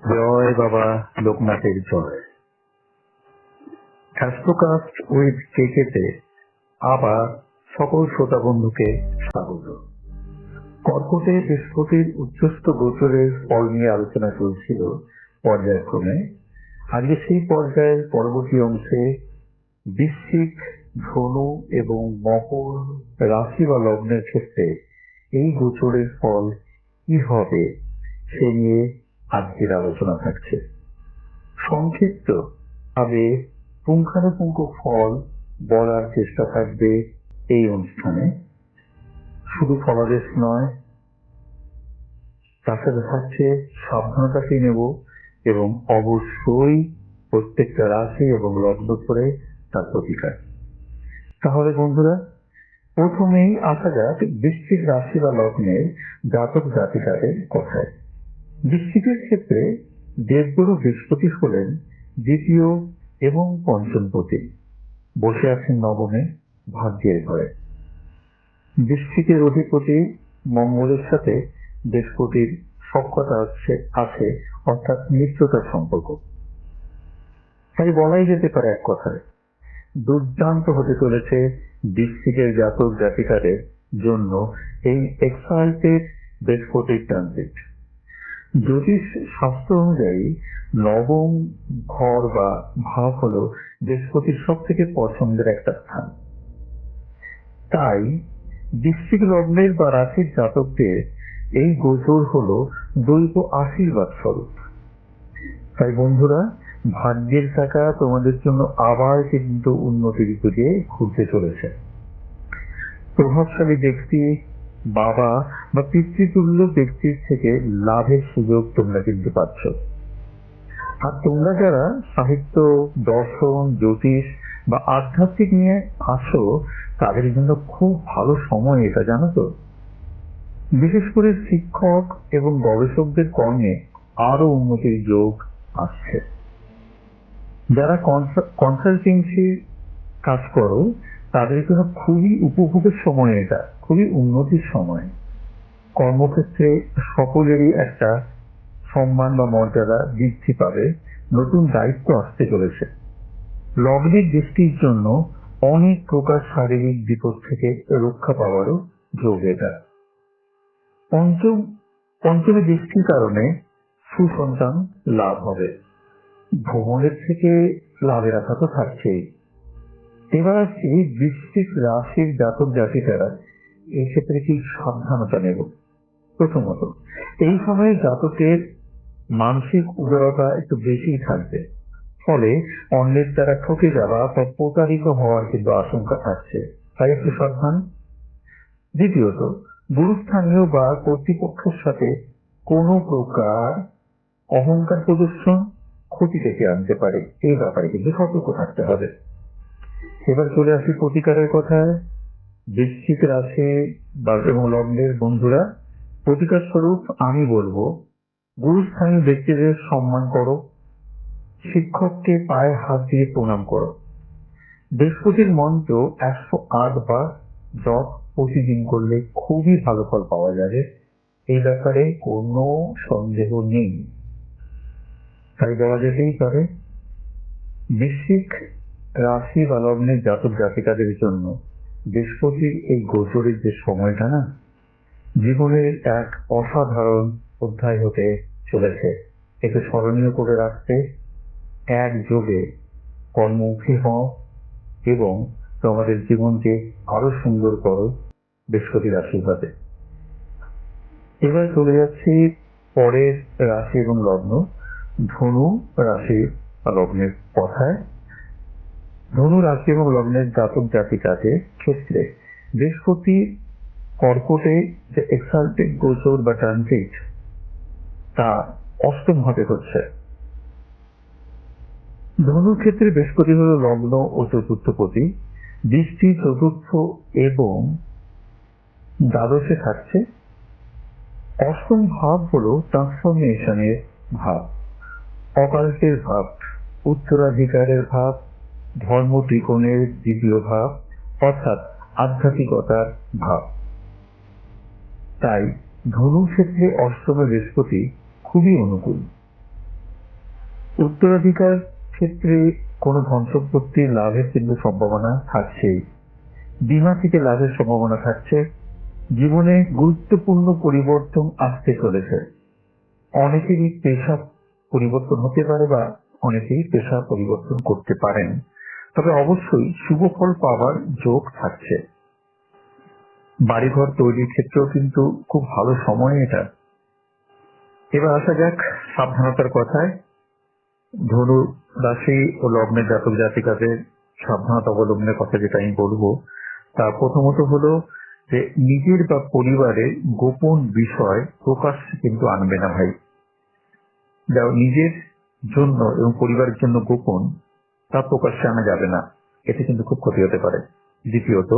জয় বাবা লোকনাথের জয়। স্বাস্থ্যকাস্ট উইথ কেকেতে আবার সকল শ্রোতা বন্ধুকে স্বাগত। কর্কটে বৃহস্পতির উচ্চস্থ গোচরের ফল নিয়ে আলোচনা চলছিল পর্যায়ক্রমে। আজকে সেই পর্যায়ের পরবর্তী অংশে বৃশ্চিক, ধনু এবং মকর রাশি বা লগ্নের ক্ষেত্রে এই গোচরের ফল কি হবে সে নিয়ে আজকের আলোচনা থাকছে। সংক্ষিপ্ত ভাবে পুঙ্খানুপুঙ্খ ফল বলার চেষ্টা থাকবে এই অনুষ্ঠানে। শুধু ফলাদেশ নয়, তার সাথে থাকছে সাবধানতাকে নেব এবং অবশ্যই প্রত্যেকটা রাশি এবং লগ্ন করে তার প্রতিকার। তাহলে বন্ধুরা, প্রথমেই আসা যাক বৃশ্চিক রাশি বা লগ্নের জাতক জাতিকাদের কথায়। বৃশ্চিকের ক্ষেত্রে দেবগুরু বৃহস্পতি হলেন দ্বিতীয় এবং পঞ্চম পতি, বসে আছেন নবমে ভাগ্যের ঘরে। বৃশ্চিকের অধিপতি মঙ্গলের সাথে বৃহস্পতির সখ্যতা আছে, অর্থাৎ মিত্রতার সম্পর্ক। তাই বলাই যেতে পারে এক কথায় দুর্দান্ত হতে চলেছে বৃশ্চিকের জাতক জাতিকাদের জন্য এই এক্সাল্টেড বৃহস্পতির ট্রানজিট। জ্যোতিষ শাস্ত্র অনুযায়ী নবম ঘর বা ভাব হলো বৃহস্পতির সব থেকে পছন্দের একটা স্থান। তাই বৃশ্চিক লগ্নের বা রাশির জাতকদের এই গোচর হলো দৈব আশীর্বাদ স্বরূপ। তাই বন্ধুরা, ভাগ্যের চাকা তোমাদের জন্য আবার কিন্তু উন্নতির দিকে ঘুরতে চলেছে। প্রভাবশালী ব্যক্তি, বাবা বা পিতৃতুল্য ব্যক্তির থেকে লাভের সুযোগ তোমরা কিন্তু পাচ্ছ। আর তোমরা যারা সাহিত্য, দর্শন, জ্যোতিষ বা আধ্যাত্মিক নিয়ে আসো, তাদের জন্য খুব ভালো সময় এটা, জানো তো। বিশেষ করে শিক্ষক এবং গবেষকদের কর্মে আরো উন্নতির যোগ আসছে। যারা কনসালটেন্সি কাজ করো, তাদের জন্য খুবই উপভোগের সময় এটা, খুবই উন্নতির সময়। কর্মক্ষেত্রে সকলেরই একটা সম্মান বা মর্যাদা বৃদ্ধি পাবে, নতুন দায়িত্ব আসতে চলেছে। লগ্নের দৃষ্টির জন্য অনেক প্রকার শারীরিক বিপদ থেকে রক্ষা পাওয়ারও যোগ এটা। পঞ্চমী দৃষ্টির কারণে সুসন্তান লাভ হবে। ভ্রমণের থেকে লাভের আশা তো থাকছেই। এবার আসছি বৃশ্চিক রাশির জাতক জাতিকারা এক্ষেত্রে কি সাবধানতা নেব। প্রথমত, এই সময়ে জাতকের মানসিক উদারতা একটু বেশি থাকবে, ফলে অন্যের দ্বারা ঠকে যাওয়া বা প্রতারিত হওয়ার কিন্তু আশঙ্কা থাকছে, তাই একটু সাবধান। দ্বিতীয়ত, গুরুস্থানীয় বা কর্তৃপক্ষের সাথে কোনো প্রকার অহংকার প্রদর্শন ক্ষতি থেকে আনতে পারে, এই ব্যাপারে কিন্তু সতর্ক থাকতে হবে। এবার চলে আসি প্রতিকারের কথায়। বৃশ্চিক রাশি বা এবং লগ্নের বন্ধুরা, প্রতিকার স্বরূপ আমি বলবো, গুরুস্থানীয় ব্যক্তিদের সম্মান করো, শিক্ষককে পায়ে হাত দিয়ে প্রণাম করো, বৃহস্পতির মন্ত্র 108 বার জপ প্রতিদিন করলে খুবই ভালো ফল পাওয়া যাবে, এই ব্যাপারে কোনো সন্দেহ নেই। তাই বলা যেতেই পারে বৃশ্চিক রাশি বা লগ্নের জাতক জাতিকাদের জন্য বৃহস্পতির এই গোচরের যে সময়টা না, জীবনের এক অসাধারণ অধ্যায় হতে চলেছে। একে স্মরণীয় করে রাখতে একযোগে কর্মমুখী হও এবং তোমাদের জীবনকে আরো সুন্দর করো বৃহস্পতির আশীর্বাদে। এবার চলে যাচ্ছি পরের রাশি এবং লগ্ন, ধনু রাশি বা লগ্নের কথায়। ধনু রাশি এবং লগ্নের জাতক জাতিকাদের ক্ষেত্রে বৃহস্পতি কর্কটে যে এক্সাল্টেড গোচর বা ট্রানজিট, তা অষ্টম ভাবে হচ্ছে। ধনুর ক্ষেত্রে বৃহস্পতি হল লগ্ন ও চতুর্থ পতি, দৃষ্টি চতুর্থ এবং দ্বাদশে থাকছে। অষ্টম ভাব হলো ট্রান্সফরমেশনের ভাব, অকাল্টের ভাব, উত্তরাধিকারের ভাব, ধর্ম ত্রিকোণের দ্বিতীয় ভাব, অর্থাৎ আধ্যাত্মিকতার ভাব। তাই ধনু ক্ষেত্রে অষ্টমে বৃহস্পতি খুবই অনুকূল। উত্তরাধিকার ক্ষেত্রে কোনো ধন সম্পত্তি লাভের কিন্তু সম্ভাবনা থাকছেই। বীমা থেকে লাভের সম্ভাবনা থাকছে। জীবনে গুরুত্বপূর্ণ পরিবর্তন আসতে চলেছে। অনেকেরই পেশা পরিবর্তন হতে পারে বা অনেকেই পেশা পরিবর্তন করতে পারেন, তবে অবশ্যই শুভ ফল পাওয়ার যোগ থাকছে। বাড়িঘর তৈরির ক্ষেত্রেও কিন্তু খুব ভালো সময় এটা। এবার আসা যাক সাবধানতার কথায়। ধনু রাশি ও লগ্নের জাতক জাতিকাদের সাবধানতা অবলম্বনের কথা যেটা আমি বলবো, তা প্রথমত হলো যে নিজের বা পরিবারের গোপন বিষয় প্রকাশ্যে কিন্তু আনবে না ভাই। যা নিজের জন্য এবং পরিবারের জন্য গোপন, তা প্রকাশ্যে আনা যাবে না, এতে কিন্তু খুব ক্ষতি হতে পারে। দ্বিতীয়ত,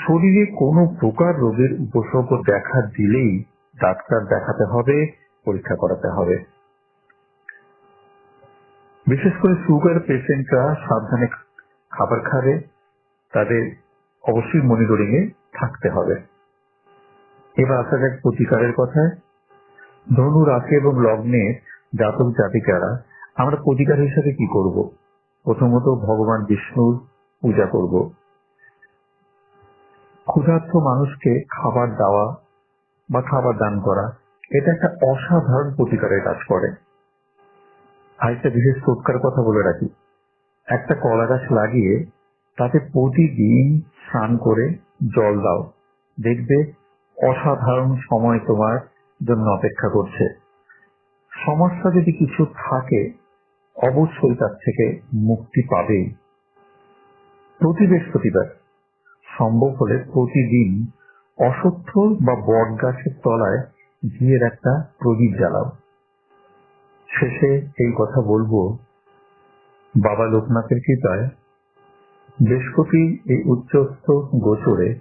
শরীরে কোনো প্রকার রোগের উপসর্গ দেখা দিলেই ডাক্তার দেখাতে হবে, পরীক্ষা করাতে হবে। বিশেষ করে সুগার পেশেন্টরা সাবধানে খাবার খাবে, তাদের অবশ্যই মনিটরিং এ থাকতে হবে। এবার আসা যাক প্রতিকারের কথায়। ধনু রাশি এবং লগ্নের জাতক জাতিকারা আমরা প্রতিকার হিসাবে কি করব? প্রথমত ভগবান বিষ্ণুর পূজা করব। ক্ষুধার্ত মানুষকে খাবার দেওয়া বা খাবার দান করা, এটা একটা অসাধারণ প্রতিকারের কাজ করে। আরেকটা বিশেষ টোটকার কথা বলে রাখি, একটা কলা গাছ লাগিয়ে তাতে প্রতিদিন স্নান করে জল দাও, দেখবে অসাধারণ সময় তোমার জন্য অপেক্ষা করছে। সমস্যা যদি কিছু থাকে অবশ্যই তার থেকে মুক্তি পাবে। প্রতি বৃহস্পতিবার সম্ভব হলে প্রতিদিন অশ্বত্থ বা বট গাছের তলায় ঘিয়ের একটা প্রদীপ জ্বালাও। শেষে এই কথা বলবো, বাবা লোকনাথের কৃপায় বৃহস্পতি এই উচ্চস্থ গোচরে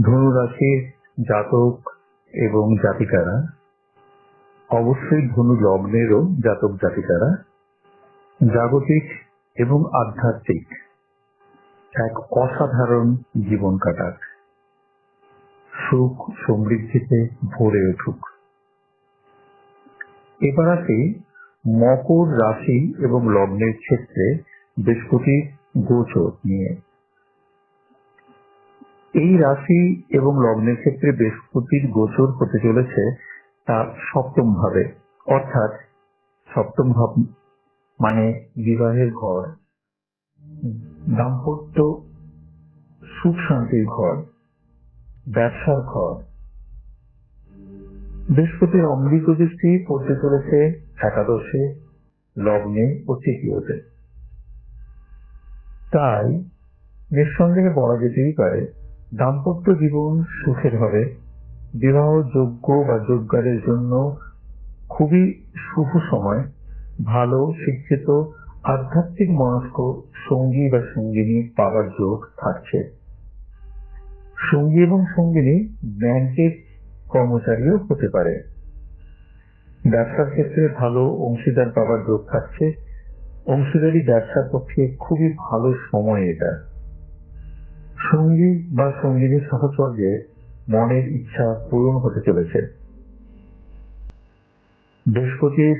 ধনু রাশির জাতক এবং জাতিকারা, অবশ্যই ধনু লগ্নেরও জাতক জাতিকারা জাগতিক এবং আধ্যাত্মিক এক অসাধারণ জীবন কাটাক, সুখ সমৃদ্ধিতে ভরে উঠুক। এবার আসি মকর রাশি এবং লগ্নের ক্ষেত্রে বৃহস্পতির গোচর নিয়ে। এই রাশি এবং লগ্নের ক্ষেত্রে বৃহস্পতির গোচর হতে চলেছে তার সপ্তম ভাবে, অর্থাৎ সপ্তম ভাব মানে বিবাহের ঘর, দাম্পত্য সুখ শান্তির ঘর, ব্যবসার ঘর। বৃহস্পতির অমৃত দৃষ্টি পড়তে চলেছে একাদশে, লগ্নে ও তৃতীয়তে। তাই নিঃসন্দেহে বলা যেতেই পারে দাম্পত্য জীবন সুখের হবে। বিবাহ যোগ্য বা যোগ্যের জন্য খুবই শুভ সময়। ভালো শিক্ষিত আধ্যাত্মিক মনস্ক সঙ্গী বা সঙ্গিনী পাওয়ার যোগ থাকছে। সঙ্গী এবং সঙ্গিনী ব্যাংকের কর্মচারীও হতে পারে। ব্যবসার ক্ষেত্রে ভালো অংশীদার পাওয়ার যোগ থাকছে। অংশীদারি ব্যবসার পক্ষে খুবই ভালো সময় এটা। সঙ্গী বা সঙ্গিনীর সাহচর্যে মনের ইচ্ছা পূরণ হতে চলেছে। বৃহস্পতির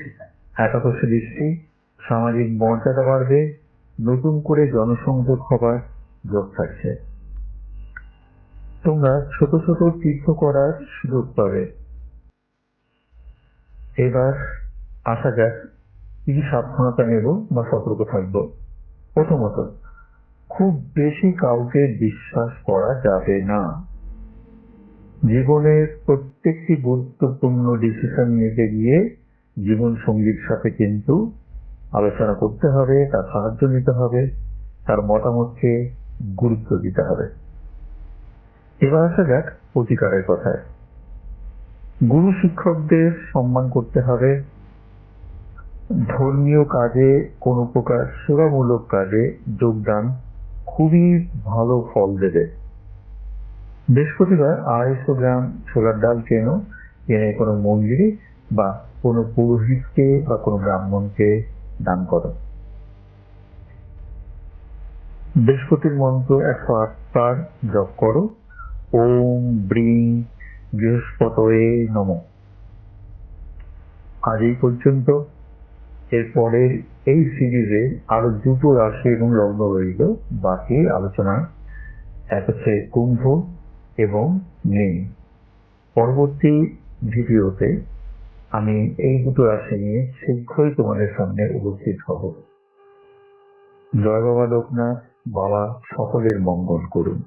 একাদশী দৃষ্টি সামাজিক মর্যাদা বাড়বে, নতুন করে জনসংযোগ হবার যোগ থাকছে। তোমরা ছোট ছোট তীর্থ করার সুযোগ পাবে। এবার আসা যাক কি সাবধানতা নেব বা সতর্ক থাকব। প্রথমত, খুব বেশি কাউকে বিশ্বাস করা যাবে না। জীবনের প্রত্যেকটি গুরুত্বপূর্ণ ডিসিশন নিতে গিয়ে জীবন সঙ্গীর সাথে কিন্তু আলোচনা করতে হবে, তার সাহায্য নিতে হবে, তার মতামতকে গুরুত্ব দিতে হবে। এবার আসা যাক প্রতিকারের কথায়। গুরু শিক্ষকদের সম্মান করতে হবে। ধর্মীয় কাজে কোনো প্রকার সেবামূলক কাজে যোগদান খুবই ভালো ফল দেবে। বৃহস্পতিবার 250 গ্রাম ছোলার ডাল কিনে কোনো মন্দিরে বা কোনো পুরোহিতকে বা কোনো ব্রাহ্মণকে দান করো। বৃহস্পতির মন্ত্র 108 বার জপ করো। ওম ব্রিং বৃহস্পতয়ে নমঃ। আজ এই পর্যন্ত। এরপরে এই সিরিজে আরো দুটো রাশি এবং লগ্ন রইল বাকি আলোচনা। এক হচ্ছে কুম্ভ এবং মীন। পরবর্তী ভিডিওতে আমি এই দুটো রাশি নিয়ে শীঘ্রই তোমাদের সামনে উপস্থিত হব। জয় বাবা লোকনাথ, বাবা সকলের মঙ্গল করুন।